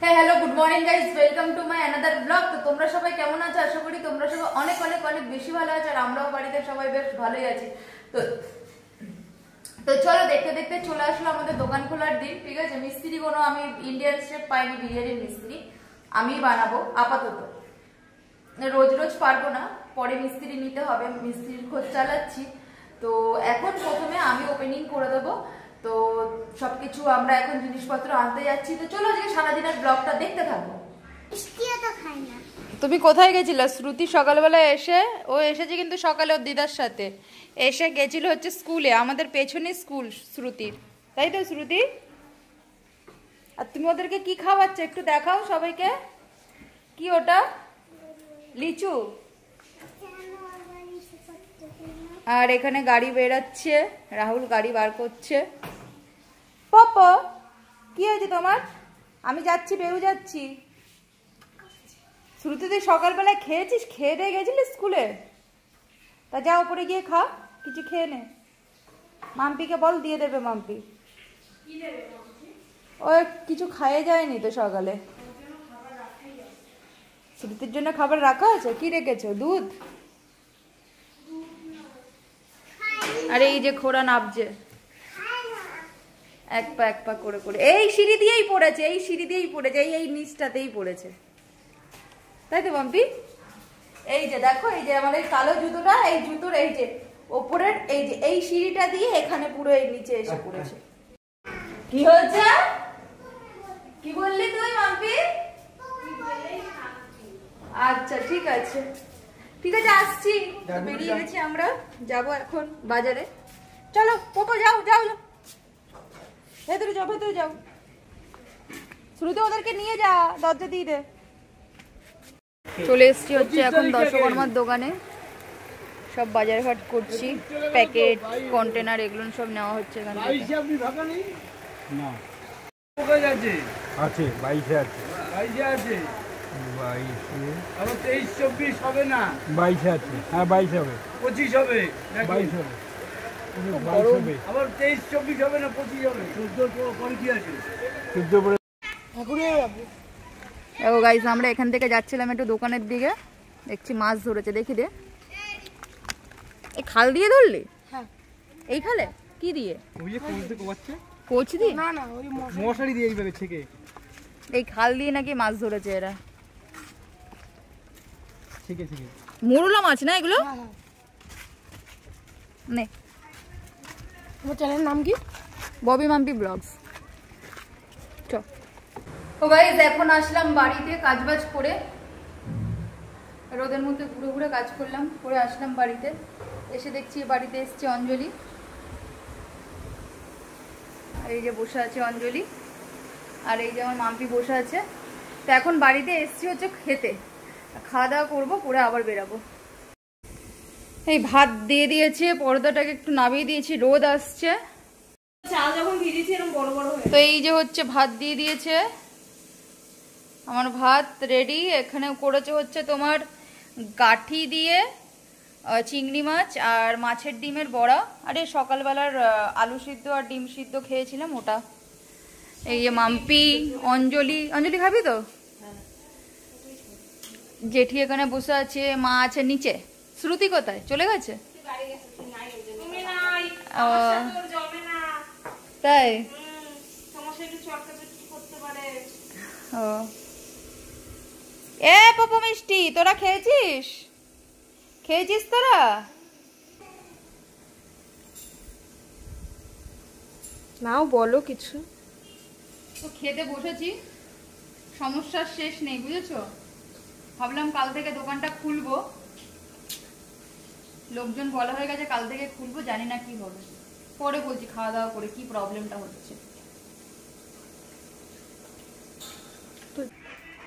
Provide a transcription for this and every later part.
হ্যাঁ hello good morning guys, welcome to my another blog. তো তোমরা সবাই কেমন আছো? আশা করি তোমরা সবাই অনেক অনেক অনেক বেশি ভালো আছো, আর আমরাও বাড়িতে সবাই বেশ ভালোই আছি। তো তো চলো দেখতে দেখতে চলে আসলো আমাদের দোকান খোলার দিন। ঠিক আছে, মিস্ত্রি কোনো আমি ইন্ডিয়ান স্টেপ পাইনি, বিরিয়ানির মিস্ত্রি আমি বানাবো আপাতত, রোজ রোজ পারবো না, পরে মিস্ত্রি নিতে হবে, মিস্ত্রির খোঁজ চালাচ্ছি। তো এখন প্রথমে আমি ওপেনিং করে দেবো। তো সবকিছু আমরা এখন জিনিসপত্র আনতে যাচ্ছি। তো চলো আজকে সারাদিনের ব্লগটা দেখতে থাকবো। তুমি কোথায় গেছিলে? শ্রুতি সকালবেলা ও এসেছে কিন্তু সকালে ওর দিদার সাথে এসে গেছিল হচ্ছে স্কুলে, আমাদের পেছনে স্কুল শ্রুতির, তাই তো শ্রুতি? আর তুমি ওদেরকে কি খাওয়াচ্ছ একটু দেখাও সবাইকে। কি ওটা? লিচু। আর এখানে গাড়ি বেরাচ্ছে, রাহুল গাড়ি বার করছে। পাপা কি হয়েছে তোমার? আমি যাচ্ছি, বেরু যাচ্ছি। শ্রুতি তুই সকালবেলায় খেয়েছিস? খেয়ে দিয়ে গেছিলিস স্কুলে? তা যা উপরে গিয়ে খা, কিছু খেয়ে নে। মাম্পিকে বল দিয়ে দেবে, মাম্পি ও কিছু খাইয়ে যায়নি তো সকালে। শ্রুতির জন্য খাবার রাখা আছে? কি রেখেছো? দুধ? আরে এই যে খোড়া নাবছে এক পা করে করে, এই সিঁড়ি দিয়েই পড়েছে, এই সিঁড়ি দিয়েই পড়েছে, এই নিচটাতেই পড়েছে, তাই তো মাম্পি? এই যে দেখো, এই যে আমার এই কালো জুতোটা, এই জুতোর এই যে ওপরের এই যে এই সিঁড়িটা দিয়ে এখানে পুরো এই নিচে এসে পড়েছে। কি হয়েছে? কি বললি তুই মাম্পি? আচ্ছা ঠিক আছে ঠিক আছে, আসছি। বেরিয়ে গেছি আমরা, যাব এখন বাজারে। চলো পোকো, যাও যাও যাও, ভেতরে যাও ভেতরে যাও। শুরুতে ওদেরকে নিয়ে যা, দরজা দিয়ে দে। চলে এসছি হচ্ছে এখন দশকর্মার দোকানে, সব বাজার ঘাট করছি, প্যাকেট কন্টেনার এগুলো সব নেওয়া হচ্ছে এখান থেকে। আছে 22 আছে, 22 আছে, 22 আবার 23 24 হবে না, 22 আছে, হ্যাঁ 22 হবে, 25 হবে, 22 হবে, 22 হবে, আবার 23 24 হবে না, 25 হবে, 14 পরে কি আছে, 14 পরে ঠাকুরে যাবে। ও গাইস, আমরা এখান থেকে যাচ্ছিলাম একটু দোকানের দিকে, দেখছি মাছ ধরেছে, দেখি দে। এই খাল দিয়ে ধরলি? হ্যাঁ। এই খালে কি দিয়ে? ওই যে কোচ দিয়ে কোবাচ্ছে। কোচ দিয়ে? না না, ওই মশারি দিয়ে এইভাবে ছেকে। এই খাল দিয়ে নাকি মাছ ধরেছে এরা, ছেকে ছেকে। মুরলা মাছ না এগুলো? নে, তোমার চ্যানেলের নাম কি? ববি মাম্পি ব্লগস। চল। তো গাইস এখন আসলাম বাড়িতে কাজবাজ করে, রোদের মধ্যে ঘুরে ঘুরে কাজ করলাম, করে আসলাম বাড়িতে। এসে দেখছি বাড়িতে এসছে অঞ্জলি, এই যে বসে আছে অঞ্জলি, আর এই যে আমার মাম্পি বসে আছে। তো এখন বাড়িতে এসছি হচ্ছে খেতে, খাওয়া দাওয়া করবো, করে আবার বেরাবো। এই ভাত দিয়ে দিয়েছে, পর্দাটাকে একটু নামিয়ে দিয়েছি, রোদ আসছে। চাল যখন ভিজেছি এরকম বড় বড় হয়ে। তো এই যে হচ্ছে ভাত দিয়ে দিয়েছে, আমার ভাত রেডি। এখানে করেছে হচ্ছে তোমার গাঠি দিয়ে চিংড়ি মাছ আর মাছের ডিমের বড়া। আরে সকালবেলার আলু সিদ্ধ আর ডিম সিদ্ধ খেয়েছিলাম ওটা। এই যে মাম্পি, অঞ্জলি, অঞ্জলি খাবি তো? জেঠি এখানে বসে আছে, মা আছে নিচে। শ্রুতি কোথায়? চলে গেছে? তাই? ও এ পপু মিষ্টি, তোরা খেয়েছিস? খেয়েছিস তোরা? নাও বলো কিছু। তো খেতে বসেছি, সমস্যার শেষ নেই, বুঝেছো? ভাবলাম কাল থেকে দোকানটা খুলবো, লোকজন বলা হয়ে গেছে কাল থেকে খুলবো, জানি না কি হবে, পরে বলছি খাওয়া দাওয়া করে কি প্রবলেমটা হচ্ছে।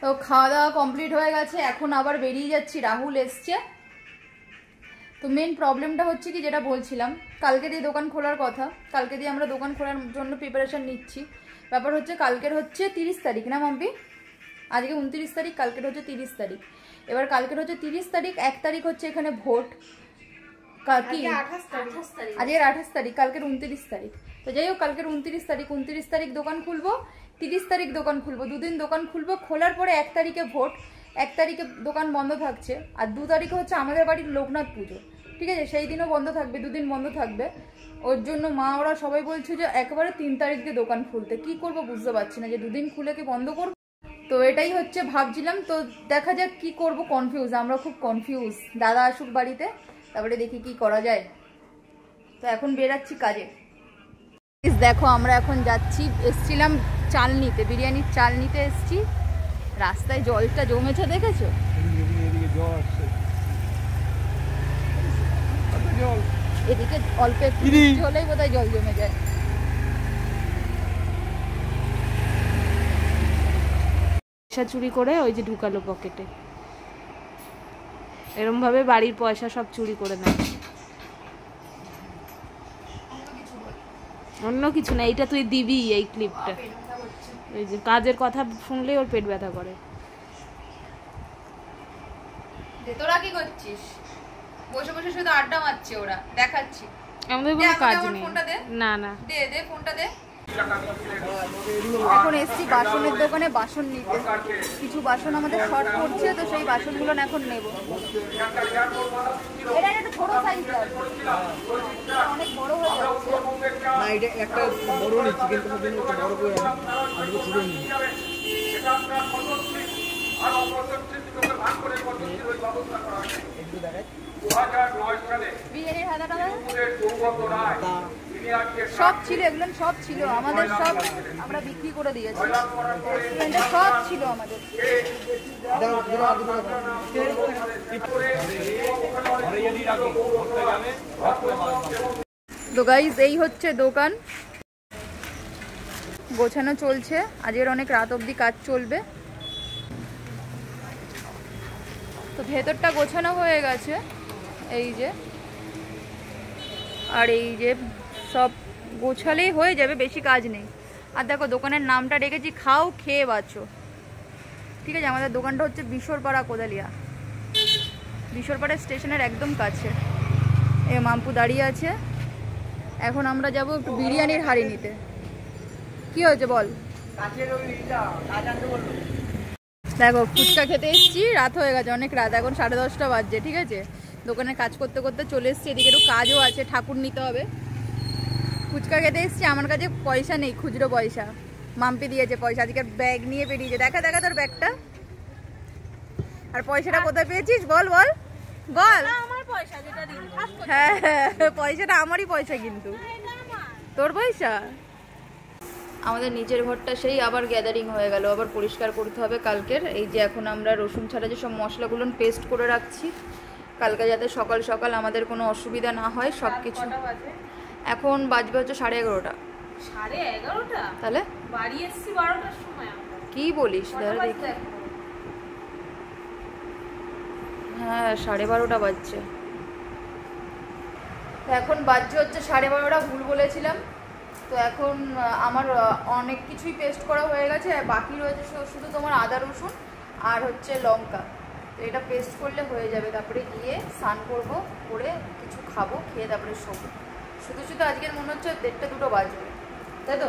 তো খাওয়া দাওয়া কমপ্লিট হয়ে গেছে, এখন আবার বেরিয়ে যাচ্ছি, রাহুল এসছে। তো মেন প্রবলেমটা হচ্ছে কি, যেটা বলছিলাম, কালকে দিয়ে দোকান খোলার কথা, কালকে দিয়ে আমরা দোকান খোলার জন্য প্রিপারেশন নিচ্ছি। ব্যাপার হচ্ছে কালকের হচ্ছে 30 তারিখ না মাম্পি? আজকে 29 তারিখ, কালকের হচ্ছে 30 তারিখ। এবার কালকের হচ্ছে 30 তারিখ, 1 তারিখ হচ্ছে এখানে ভোট, কি আজকের 28 তারিখ, কালকের 29 তারিখ। তো যাই হোক, কালকের 29 তারিখ দোকান খুলবো, 30 তারিখ দোকান খুলবো, 2 দিন দোকান খুলবো, খোলার পরে 1 তারিখে ভোট, 1 তারিখে দোকান বন্ধ থাকছে, আর 2 তারিখে হচ্ছে আমাদের বাড়ির লোকনাথ পুজো, ঠিক আছে, সেই দিনও বন্ধ থাকবে, 2 দিন বন্ধ থাকবে। ওর জন্য মা ওরা সবাই বলছে যে একেবারে 3 তারিখ দিয়ে দোকান খুলতে, কি করব বুঝতে পারছি না, যে 2 দিন খুলে কি বন্ধ করবো। তো এটাই হচ্ছে ভাবছিলাম, তো দেখা যাক কি করব, কনফিউজ, আমরা খুব কনফিউজ। দাদা আসুক বাড়িতে, তারপরে দেখি কি করা যায়। তো এখন বেরাচ্ছি কাজে। দেখো আমরা এখন যাচ্ছি, এসছিলাম চাল নিতে, বিরিয়ানির চাল নিতে এসছি, রাস্তায় জলটা জমেছে দেখেছো, এদিকে অল্প একটু হলেই বোধহয় জল জমে যায়। পয়সা চুরি করে ওই যে ঢুকালো পকেটে, এরম ভাবে বাড়ির পয়সা সব চুরি করে নেয়। অন্য কিছু না, এইটা তুই দিবি এই ক্লিপটা, এই যে কাজের কথা শুনলেই ওর পেট ব্যথা করে। তোরা কি করছিস? বসে বসে শুধু আড্ডা মারছে ওরা, দেখাচ্ছি। আমাদের কোনো কাজ নেই। না না, দে দে ফোনটা দে। এখন এসছি বাসনের দোকানে বাসন নিতে, কিছু বাসন আমাদের শর্ট পড়ছে, তো সেই বাসনগুলো এখন নেব। এটা একটা ছোট সাইজ আছে, অনেক বড় হয়ে যাচ্ছে। না এটা একটা বড় নেই, চিকেন কষার জন্য একটা বড় করে আর ছোট নেই। এটা আপনার পদ্ধতি আর অপদ্ধতি দুটোকে ভাগ করে পদ্ধতির ওই ব্যবস্থা করা আছে। একটু দেখাই 2009 সালে বিরিয়ানির হাতাটা সৌগত রায় সব ছিল, এগুলো সব ছিল আমাদের, সব আমরা বিক্রি করে দিয়েছি, রেস্টুরেন্টে সব ছিল আমাদের। তো গাইস এই হচ্ছে দোকান, গোছানো চলছে, আজকের অনেক রাত অবধি কাজ চলবে। তো ভেতরটা গোছানো হয়ে গেছে, এই যে, আর এই যে সব গোছালেই হয়ে যাবে, বেশি কাজ নেই। আর দেখো দোকানের নামটা রেখেছি খাও খেয়ে বাঁচো, ঠিক আছে। আমাদের দোকানটা হচ্ছে বিশরপাড়া কোদালিয়া, বিশরপাড়া স্টেশনের একদম কাছে। এ মাম্পু দাঁড়িয়ে আছে, এখন আমরা যাব একটু বিরিয়ানির হাঁড়ি নিতে। কি হয়েছে বল? দেখো ফুচকা খেতে এসেছি, রাত হয়ে গেছে, অনেক রাত, এখন 10:30 বাজছে, ঠিক আছে। দোকানে কাজ করতে করতে চলে এসেছি, এদিকে একটু কাজও আছে, ঠাকুর নিতে হবে। ফুচকা খেতে এসেছি, আমার কাছে পয়সা নেই, খুচরো পয়সা, মাম্পি দিয়েছে পয়সা, আজকে ব্যাগ নিয়ে বেরিয়েছে, দেখা দেখা তোর ব্যাগটা। আর পয়সাটা কোথায় পেয়েছিস বল বল বল। হ্যাঁ হ্যাঁ, পয়সাটা আমারই পয়সা, কিন্তু তোর পয়সা। আমাদের নিচের ঘরটা সেই আবার গ্যাদারিং হয়ে গেল, আবার পরিষ্কার করতে হবে কালকের। এই যে এখন আমরা রসুন ছাড়া যে সব মশলাগুলো পেস্ট করে রাখছি, কালকে যাতে সকাল সকাল আমাদের কোনো অসুবিধা না হয় সব কিছু। এখন বাজবে হচ্ছে 11:30। 11:30? তাহলে বাড়ি এসছি 12টার সময়। কি বলিস? দেখি, হ্যাঁ 12:30 বাজছে। এখন বাজছে হচ্ছে 12:30, ভুল বলেছিলাম। তো এখন আমার অনেক কিছুই পেস্ট করা হয়ে গেছে, বাকি রয়েছে শুধু তোমার আদা রসুন আর হচ্ছে লঙ্কা। তো এটা পেস্ট করলে হয়ে যাবে, তারপরে গিয়ে স্নান করবো, করে কিছু খাবো, খেয়ে তারপরে শোবো। শুধু শুধু আজকের মনে হচ্ছে 1:30-2 বাজবে, তাই তো?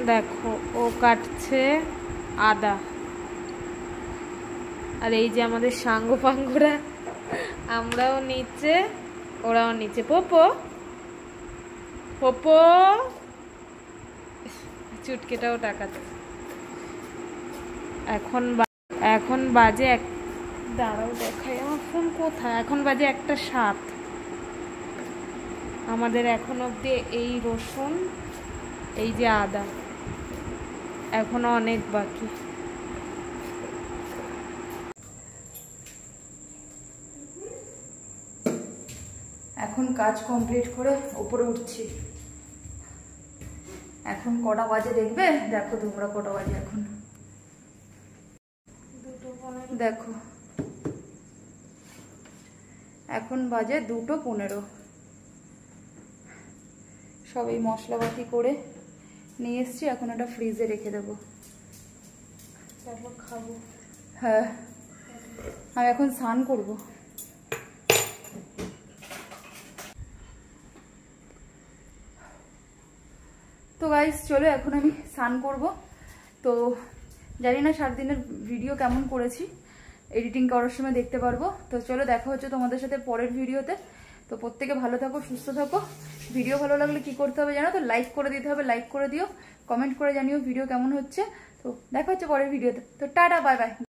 দেখো ও কাটছে আদা, আর এই যে আমাদের সাঙ্গ পাঙ্গরা, আমরাও নিচে ওরাও নিচে। পোপো পোপো চুটকেটাও টাকাচ্ছে। এখন বাজে দাঁড়াও দেখাই আমার ফোন কোথায়, এখন বাজে 1:07। আমাদের এখন অবধি এই রসুন, এই যে আদা, এখনো অনেক বাকি। এখন কাজ কমপ্লিট করে উপরে উঠছি। এখন কটা বাজে দেখবে? দেখো তোমরা কটা বাজে এখন, দেখো এখন বাজে 2:15। সব এই মশলাপাতি করে নিয়ে এসছি, এখন ওটা ফ্রিজে রেখে দেবো, তারপর খাবো। হ্যাঁ আমি এখন স্নান করবো। গাইস চলো এখন আমি স্নান করব। তো জানি না সারাদিনের ভিডিও কেমন করেছি, এডিটিং করার সময় দেখতে পারবো। তো চলো দেখা হচ্ছে তোমাদের সাথে পরের ভিডিওতে। তো প্রত্যেকে ভালো থাকো, সুস্থ থাকো। ভিডিও ভালো লাগলে কি করতে হবে জানো তো, লাইক করে দিতে হবে, লাইক করে দিও, কমেন্ট করে জানিও ভিডিও কেমন হচ্ছে। তো দেখা হচ্ছে পরের ভিডিওতে। তো টাটা, বাই বাই।